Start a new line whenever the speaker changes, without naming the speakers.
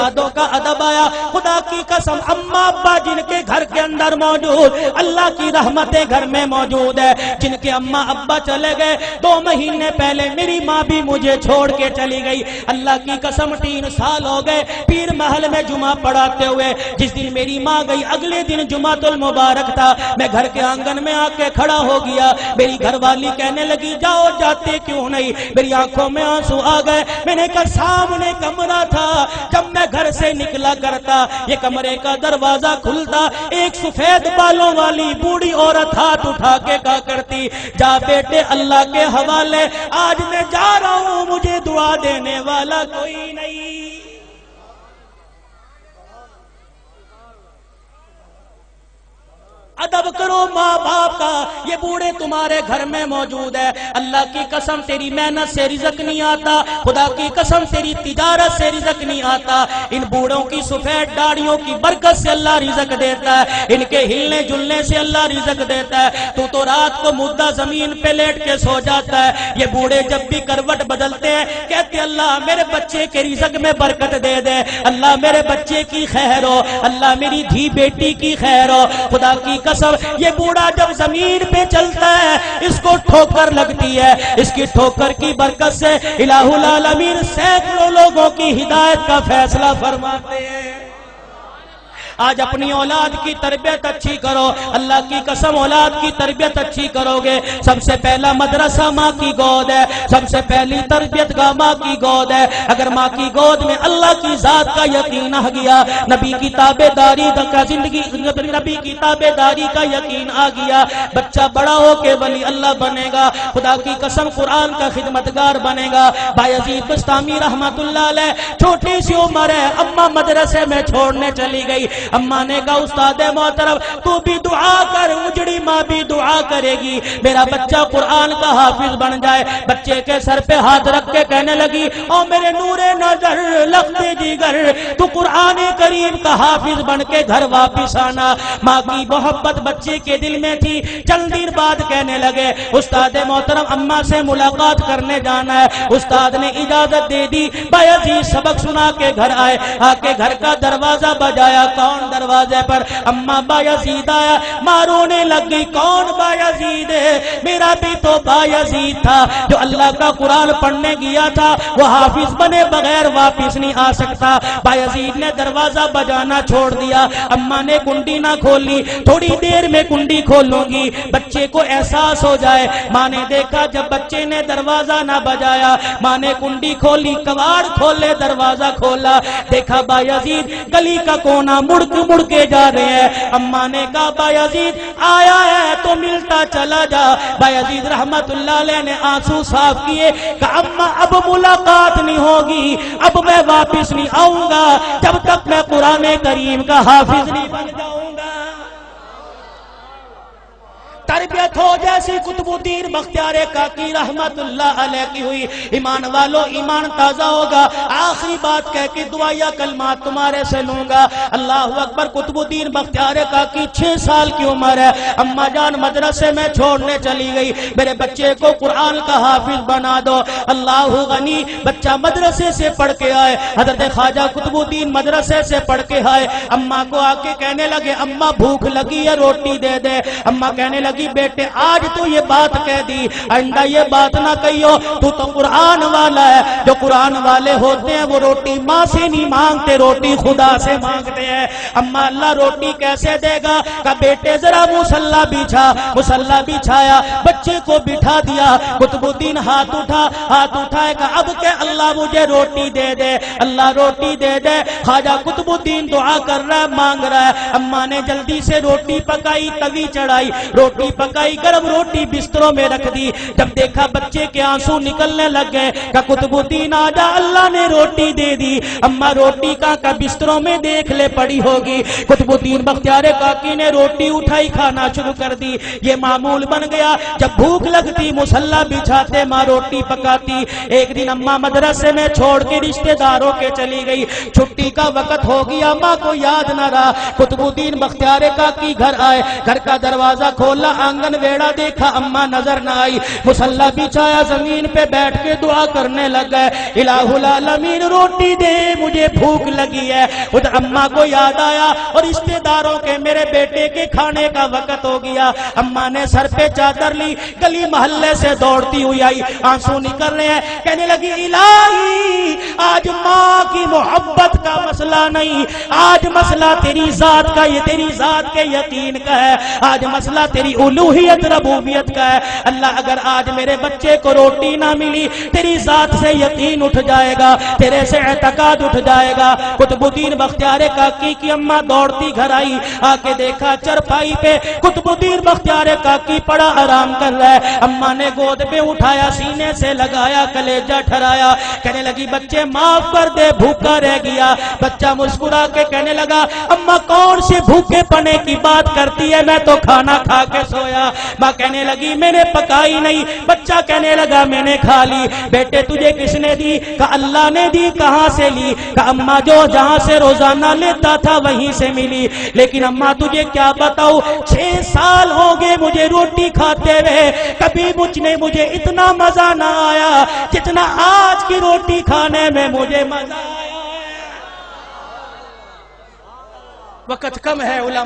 استادوں کا ادب آیا. خدا کی قسم اماں ابا جن کے گھر کے اندر موجود, اللہ کی رحمتیں گھر میں موجود ہے. جن کے اماں ابا چلے گئے 2 مہینے پہلے میری ماں بھی مجھے چھوڑ کے چلی گئی. اللہ کی قسم 3 سال ہو گئے پیر محل میں جمعہ پڑھاتے ہوئے. جس دن میری ماں گئی اگلے دن جمعۃ المبارک تھا. میں گھر کے آنگن میں آ کے کھڑا ہو گیا. میری گھر والی کہنے لگی جاؤ جاتے کیوں نہیں. میری آنکھوں میں آنسو آ گئے. میں نے کہا سامنے کمرہ تھا, جب میں گھر سے نکلا کرتا یہ کمرے کا دروازہ کھلتا, ایک سفید بالوں والی بوڑھی عورت ہاتھ اٹھا کے کہا کرتی جا بیٹے اللہ کے حوالے, آج میں جا رہا ہوں مجھے دعا دینے والا کوئی نہیں. ادب کرو ماں باپ کا. یہ بوڑھے تمہارے گھر میں موجود ہے. اللہ کی قسم تیری محنت سے رزق نہیں آتا, خدا کی قسم تیری تجارت سے رزق نہیں آتا. ان بوڑھوں کی سفید داڑھیوں کی برکت سے اللہ رزق دیتا ہے. ان کے ہلنے جلنے سے اللہ رزق دیتا ہے. تو رات کو مردہ زمین پہ لیٹ کے سو جاتا ہے. یہ بوڑھے جب بھی کروٹ بدلتے ہیں کہتے اللہ میرے بچے کے رزق میں برکت دے دے, اللہ میرے بچے کی خیر ہو, اللہ میری دھی بیٹی کی خیر ہو. خدا کی قسم یہ بوڑھا جب زمین پہ چلتا ہے اس کو ٹھوکر لگتی ہے. اس کی ٹھوکر کی برکت سے الہ العالمین سینکڑوں لوگوں کی ہدایت کا فیصلہ فرماتے ہیں. آج اپنی اولاد کی تربیت اچھی کرو. اللہ کی قسم اولاد کی تربیت اچھی کرو گے. سب سے پہلا مدرسہ ماں کی گود ہے. سب سے پہلی تربیت گاہ ماں کی گود ہے. اگر ماں کی گود میں اللہ کی ذات کا یقین آ گیا, نبی کی تابع داری کا زندگی, نبی کی تابع داری کا یقین آ گیا, بچہ بڑا ہو کے ولی اللہ بنے گا. خدا کی قسم قرآن کا خدمتگار بنے گا. بایزید بستامی رحمت اللہ علیہ چھوٹی سی عمر ہے, اماں مدرسے میں چھوڑنے چلی گئی. اماں نے کہا استاد محترم تو بھی دعا کر, اجڑی ماں بھی دعا کرے گی میرا بچہ قرآن کا حافظ بن جائے. بچے کے سر پہ ہاتھ رکھ کے کہنے لگی او میرے نور نظر لخت جگر تو قرآن کریم کا حافظ بن کے گھر واپس آنا. ماں کی محبت بچے کے دل میں تھی. چند دن بعد کہنے لگے استاد محترم اماں سے ملاقات کرنے جانا ہے. استاد نے اجازت دے دی. بایزید سبق سنا کے گھر آئے. آ کے گھر کا دروازہ بجایا. کون دروازے پر؟ اماں بایزید آیا. ماں رونے لگ گئی. کون بایزید ہے؟ میرا بھی تو بایزید تھا جو اللہ کا قرآن پڑھنے گیا تھا, وہ حافظ بنے بغیر واپس نہیں آ سکتا. بایزید نے دروازہ بجانا چھوڑ دیا. اماں نے کنڈی نہ کھولی. تھوڑی دیر میں کنڈی کھولوں گی, بچے کو احساس ہو جائے. ماں نے دیکھا جب بچے نے دروازہ نہ بجایا, ماں نے کنڈی کھولی, کواڑ کھولے, دروازہ کھولا, دیکھا بایزید گلی کا کونا مڑ کے جا رہے ہیں. اماں نے کہا بایزید آیا ہے تو ملتا چلا جا. بایزید رحمت اللہ علیہ نے آنسو صاف کیے. کہا اماں اب ملاقات نہیں ہوگی, اب میں واپس نہیں آؤں گا جب تک میں قرآن کریم کا حافظ نہیں بن جاؤں گا. تربیت ہو جیسی قطب الدین بختیار کاکی رحمت اللہ علیہ کی ہوئی. ایمان والو ایمان تازہ ہوگا. آخری بات کہہ کے دعائیہ کلمات تمہارے سے لوں گا. اللہ اکبر. قطب الدین بختیار کاکی 6 سال کی عمر ہے. اماں جان مدرسے میں چھوڑنے چلی گئی. میرے بچے کو قرآن کا حافظ بنا دو. اللہ غنی. بچہ مدرسے سے پڑھ کے آئے. حضرت خواجہ قطب الدین مدرسے سے پڑھ کے آئے. اماں کو آ کے کہنے لگے اماں بھوک لگی ہے روٹی دے دے. اماں کہنے لگی بیٹے آج تو یہ بات کہہ دی, آئندہ یہ بات نہ کہیو. تو قرآن والا ہے. جو قرآن والے ہوتے ہیں وہ روٹی ماں سے نہیں مانگتے, روٹی خدا سے مانگتے ہیں. اما اللہ روٹی کیسے دے گا؟ کہ بیٹے ذرا مصلی بچھا. مصلی بچھایا, بچے کو بٹھا دیا. قطب الدین ہاتھ اٹھائے کہ اب کہ اللہ مجھے روٹی دے دے, اللہ روٹی دے دے. خواجہ قطب الدین دعا کر رہا ہے, مانگ رہا ہے. اما نے جلدی سے روٹی پکائی, توی چڑھائی, روٹی پکائی, گرم روٹی بستروں میں رکھ دی. جب دیکھا بچے کے آنسو نکلنے لگ گئے کہ قطب الدین آجا اللہ نے روٹی دے دی. اما روٹی کا بستروں میں دیکھ لے پڑی ہوگی. قطب الدین بختیار کاکی نے روٹی اٹھائی, کھانا شروع کر دی. یہ معمول بن گیا, جب بھوک لگتی مصلی بچھاتے, ماں روٹی پکاتی. ایک دن اما مدرسے میں چھوڑ کے رشتہ داروں کے چلی گئی. چھٹی کا وقت ہو گیا, ماں کو یاد نہ رہا. قطب الدین بختیار کاکی گھر آئے. گھر کا دروازہ کھولا, آنگن ویڑا دیکھا اماں نظر نہ آئی، مصلی بچھایا زمین پہ بیٹھ کے دعا کرنے لگ گئے، الہ العالمین روٹی دے مجھے بھوک لگی ہے۔ ادھر اماں کو یاد آیا اور رشتے داروں کے میرے بیٹے کے کھانے کا وقت ہو گیا۔ اماں نے سر پہ چادر لی، گلی محلے سے دوڑتی ہوئی آئی، آنسو نکل رہے ہیں، کہنے لگی الہی آج ماں کی محبت کا مسئلہ نہیں، آج مسئلہ تیری ذات کا، یہ تیری ذات کے یقین کا ہے، آج مسئلہ تیری الوہیت ربوبیت کا ہے۔ اللہ اگر آج میرے بچے کو روٹی نہ ملی، تیری ذات سے یقین اٹھ جائے گا، تیرے سے اعتقاد اٹھ جائے گا۔ قطب الدین بختیار کاکی کی اماں دوڑتی گھر آئی، آ کے دیکھا چرپائی پہ قطب الدین بختیار کاکی پڑا آرام کر رہا ہے۔ اماں نے گود پہ اٹھایا، سینے سے لگایا، کلیجہ ٹھرایا، کہنے لگی بچے معاف کر دے، بھوکا رہ گیا۔ بچہ مسکرا کے کہنے لگا اماں کون سے بھوکے پنے کی بات کرتی ہے، میں تو کھانا کھا کے سویا۔ ماں کہنے لگی میں نے پکائی نہیں، بچہ کہنے لگا میں نے کھا لی۔ بیٹے تجھے کس نے دی؟ کہا اللہ نے دی۔ کہاں سے لی؟ کہا اماں جو جہاں سے روزانہ لیتا تھا وہیں سے ملی، لیکن اماں تجھے کیا بتاؤ 6 سال ہو گئے مجھے روٹی کھاتے ہوئے، کبھی مجھے اتنا مزہ نہ آیا جتنا آج کی روٹی کھانے میں مجھے مزہ آیا ہے۔ وقت کم ہے علماء